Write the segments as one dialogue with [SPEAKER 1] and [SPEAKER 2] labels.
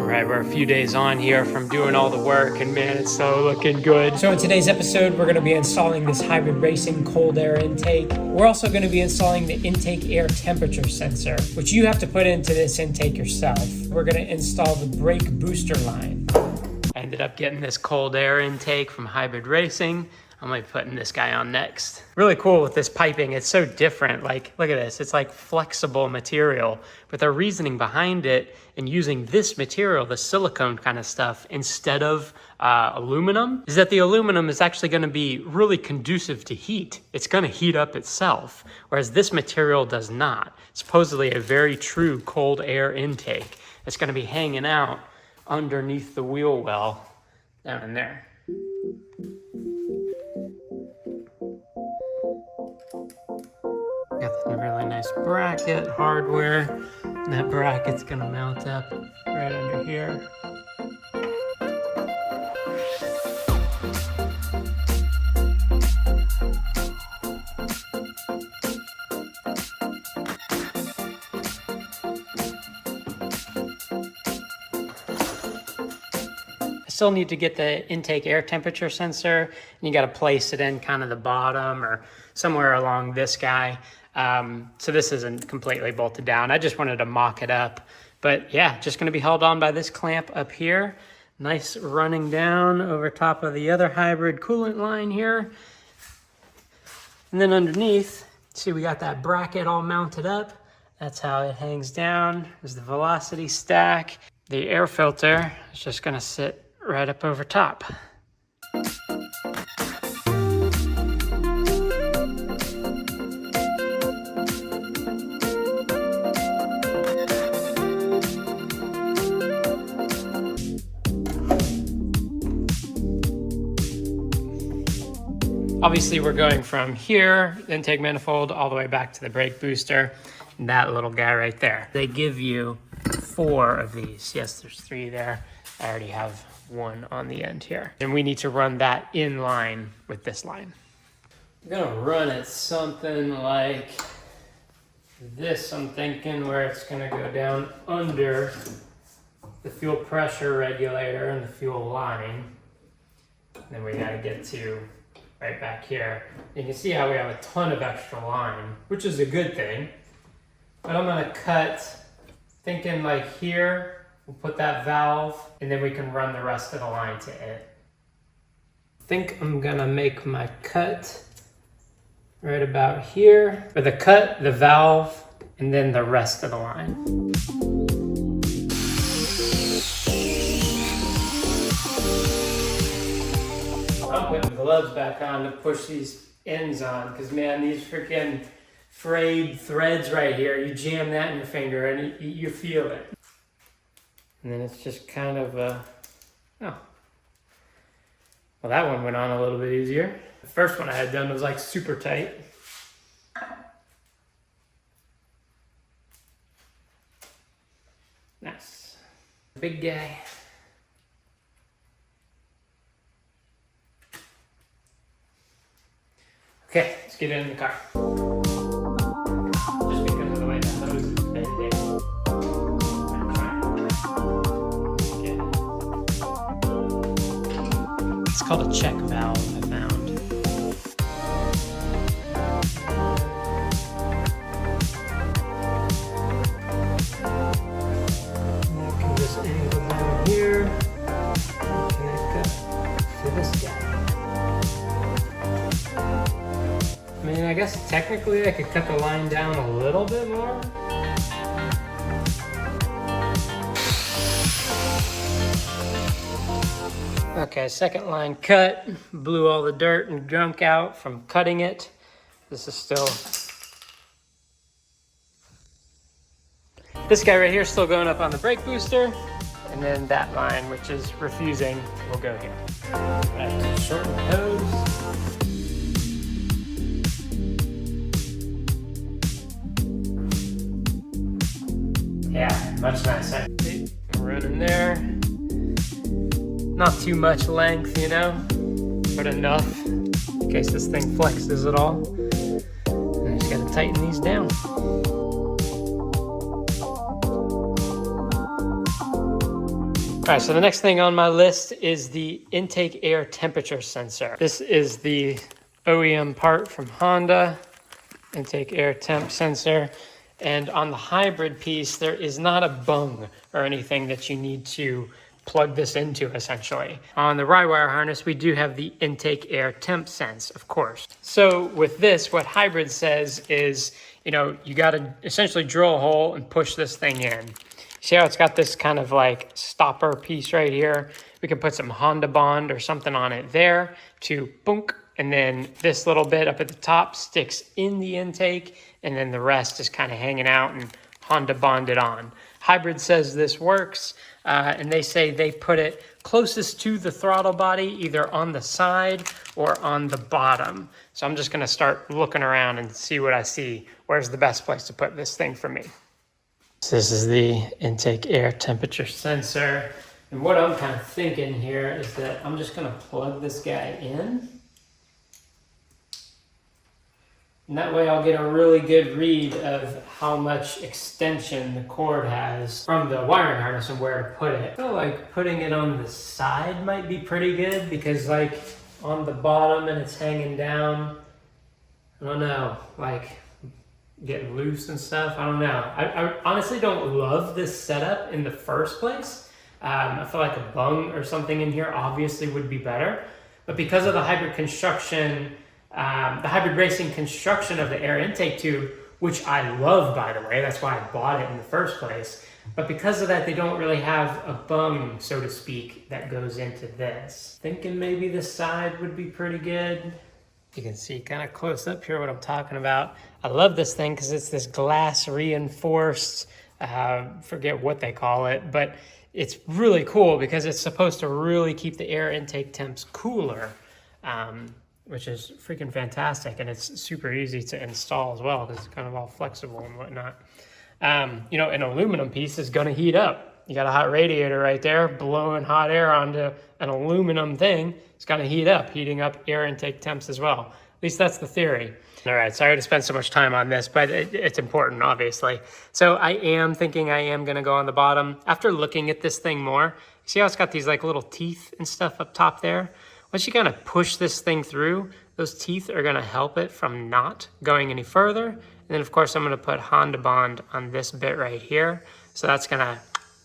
[SPEAKER 1] Right, we're a few days on here from doing all the work, and man, it's so looking good. So in today's episode, we're going to be installing this hybrid racing cold air intake. We're also going to be installing the intake air temperature sensor, which you have to put into this intake yourself. We're going to install the brake booster line. I ended up getting this cold air intake from Hybrid Racing. I'm gonna be putting this guy on next. Really cool with this piping. It's so different. Like, look at this. It's like flexible material. But the reasoning behind it and using this material, the silicone kind of stuff, instead of aluminum, is that the aluminum is actually gonna be really conducive to heat. It's gonna heat up itself, whereas this material does not. Supposedly a very true cold air intake. It's gonna be hanging out underneath the wheel well down in there. Got this really nice bracket hardware, and that bracket's gonna mount up right under here. Still need to get the intake air temperature sensor, and you got to place it in kind of the bottom or somewhere along this guy. So this isn't completely bolted down. I just wanted to mock it up, but yeah, just going to be held on by this clamp up here. Nice running down over top of the other hybrid coolant line here. And then underneath, see, we got that bracket all mounted up. That's how it hangs down. There's the velocity stack. The air filter is just going to sit right up over top. Obviously, we're going from here, intake manifold, all the way back to the brake booster, and that little guy right there. They give you 4 of these. Yes, there's 3 there. I already have 1 on the end here. And we need to run that in line with this line. I'm gonna run it something like this, I'm thinking, where it's gonna go down under the fuel pressure regulator and the fuel line. And then we gotta get to right back here. You can see how we have a ton of extra line, which is a good thing. But I'm gonna cut, thinking like here, we'll put that valve, and then we can run the rest of the line to it. I think I'm gonna make my cut right about here. For the cut, the valve, and then the rest of the line. I'm putting gloves back on to push these ends on, because man, these freaking frayed threads right here, you jam that in your finger and you feel it. And then it's just kind of oh. Well, that one went on a little bit easier. The first one I had done was like super tight. Nice. Big guy. Okay, let's get it in the car. Just because of the way the hose is bending. It's called a check valve, I found. You can just angle down here and connect up to this guy. I mean, I guess technically I could cut the line down a little bit more. Okay, second line cut. Blew all the dirt and gunk out from cutting it. This is still... This guy right here is still going up on the brake booster. And then that line, which is refusing, will go here. I have to shorten the hose. Yeah, much nicer. We're running there. Not too much length, you know, but enough in case this thing flexes at all. And I just gotta tighten these down. All right, so the next thing on my list is the intake air temperature sensor. This is the OEM part from Honda, intake air temp sensor. And on the hybrid piece, there is not a bung or anything that you need to plug this into, essentially. On the ride wire harness, we do have the intake air temp sense, of course. So with this, what hybrid says is, you know, you gotta essentially drill a hole and push this thing in. See how it's got this kind of like stopper piece right here? We can put some Honda Bond or something on it there to boonk, and then this little bit up at the top sticks in the intake, and then the rest is kind of hanging out and Honda bonded on. Hybrid says this works, and they say they put it closest to the throttle body, either on the side or on the bottom. So I'm just gonna start looking around and see what I see. Where's the best place to put this thing for me? So this is the intake air temperature sensor. And what I'm kind of thinking here is that I'm just gonna plug this guy in. And that way I'll get a really good read of how much extension the cord has from the wiring harness and where to put it. I feel like putting it on the side might be pretty good because like on the bottom and it's hanging down, I don't know, like getting loose and stuff. I don't know. I honestly don't love this setup in the first place. I feel like a bung or something in here obviously would be better. But because of the hybrid construction, the hybrid racing construction of the air intake tube, which I love, by the way, that's why I bought it in the first place. But because of that, they don't really have a bung, so to speak, that goes into this. Thinking maybe this side would be pretty good. You can see kind of close up here what I'm talking about. I love this thing because it's this glass reinforced, forget what they call it, but it's really cool because it's supposed to really keep the air intake temps cooler, which is freaking fantastic. And it's super easy to install as well because it's kind of all flexible and whatnot. You know, an aluminum piece is gonna heat up. You got a hot radiator right there blowing hot air onto an aluminum thing. It's gonna heat up, heating up air intake temps as well. At least that's the theory. All right, sorry to spend so much time on this, but it's important, obviously. So I am thinking I am gonna go on the bottom. After looking at this thing more, you see how it's got these like little teeth and stuff up top there? Once you kind of push this thing through, those teeth are gonna help it from not going any further. And then of course I'm gonna put Honda Bond on this bit right here. So that's gonna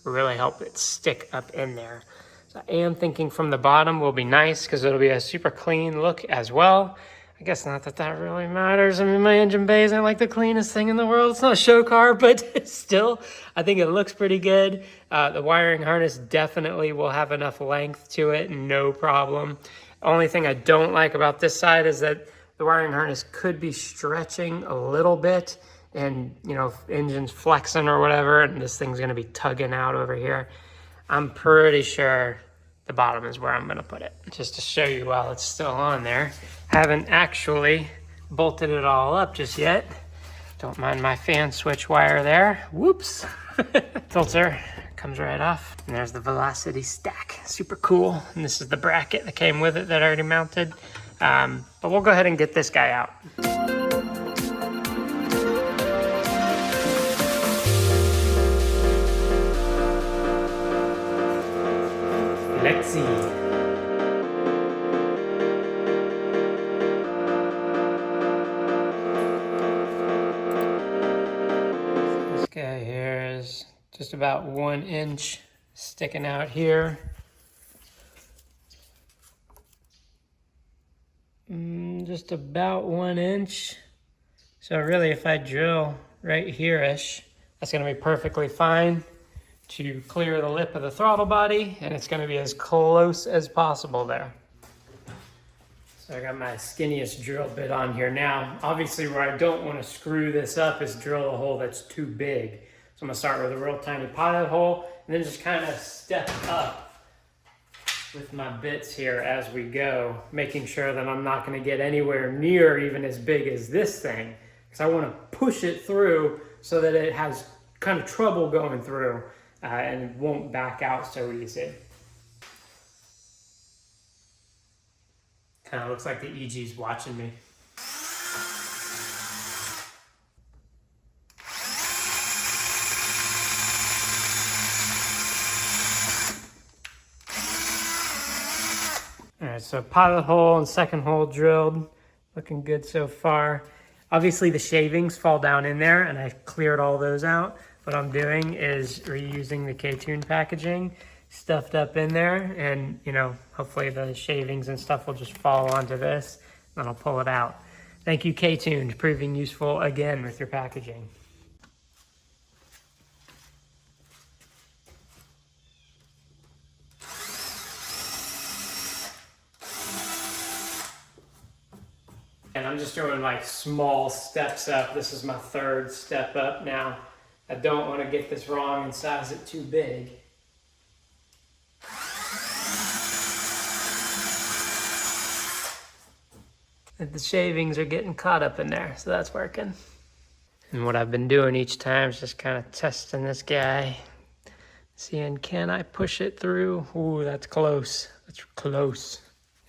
[SPEAKER 1] really help it stick up in there. So I am thinking from the bottom will be nice because it'll be a super clean look as well. I guess not that that really matters. I mean, my engine bay isn't like the cleanest thing in the world. It's not a show car, but still, I think it looks pretty good. The wiring harness definitely will have enough length to it, no problem. Only thing I don't like about this side is that the wiring harness could be stretching a little bit and, you know, engine's flexing or whatever, and this thing's gonna be tugging out over here. I'm pretty sure the bottom is where I'm gonna put it. Just to show you while it's still on there. Haven't actually bolted it all up just yet. Don't mind my fan switch wire there. Whoops. Filter comes right off. And there's the velocity stack. Super cool. And this is the bracket that came with it that I already mounted. But we'll go ahead and get this guy out. Let's see. This guy here is just about 1 inch sticking out here. Just about 1 inch. So really if I drill right here-ish, that's gonna be perfectly fine to clear the lip of the throttle body, and it's gonna be as close as possible there. So I got my skinniest drill bit on here now. Obviously where I don't wanna screw this up is drill a hole that's too big. So I'm gonna start with a real tiny pilot hole and then just kind of step up with my bits here as we go, making sure that I'm not gonna get anywhere near even as big as this thing, because I wanna push it through so that it has kind of trouble going through. And it won't back out so easy. Kind of looks like the EG's watching me. All right, so pilot hole and second hole drilled. Looking good so far. Obviously the shavings fall down in there and I've cleared all those out. What I'm doing is reusing the KTuned packaging, stuffed up in there, and you know, hopefully the shavings and stuff will just fall onto this, and I'll pull it out. Thank you, KTuned, proving useful again with your packaging. And I'm just doing like small steps up. This is my third step up now. I don't want to get this wrong and size it too big. And the shavings are getting caught up in there, so that's working. And what I've been doing each time is just kind of testing this guy, seeing can I push it through? Ooh, that's close. That's close.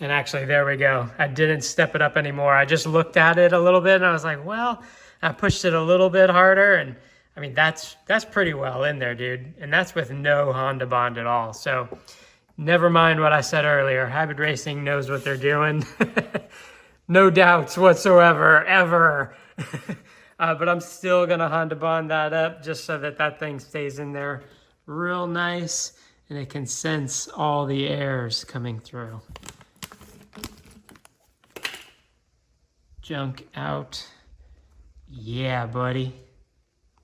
[SPEAKER 1] And actually, there we go. I didn't step it up anymore. I just looked at it a little bit and I was like, well, I pushed it a little bit harder. And I mean, that's pretty well in there, dude. And that's with no Honda Bond at all. So never mind what I said earlier. Hybrid Racing knows what they're doing. No doubts whatsoever, ever. But I'm still gonna Honda Bond that up just so that that thing stays in there real nice and it can sense all the airs coming through. Junk out. Yeah, buddy.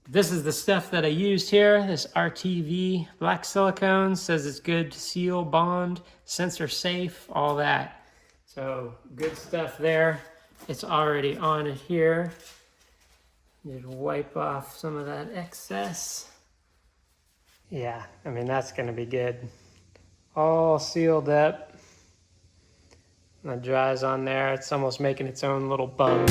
[SPEAKER 1] This is the stuff that I used here. This RTV black silicone says it's good to seal, bond, sensor safe, all that. So good stuff there. It's already on it here. Need to wipe off some of that excess. Yeah, I mean, that's gonna be good. All sealed up. That dries on there. It's almost making its own little bung.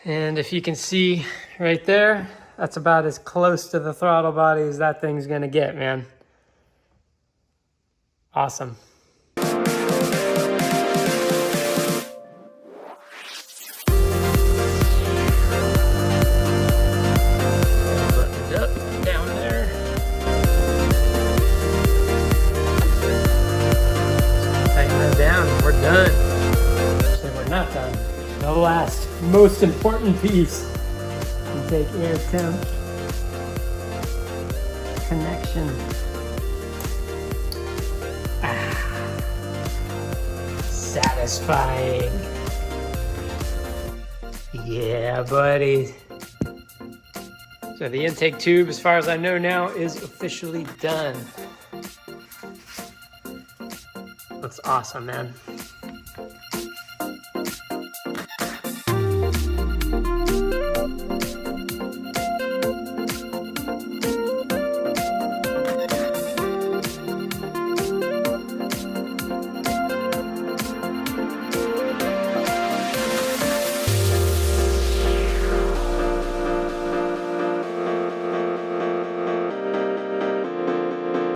[SPEAKER 1] And if you can see right there, that's about as close to the throttle body as that thing's gonna get, man. Awesome. We're done. Actually, we're not done. The last, most important piece. You take air temp, connection. Satisfying. Yeah, buddy. So the intake tube, as far as I know now, is officially done. Looks awesome, man.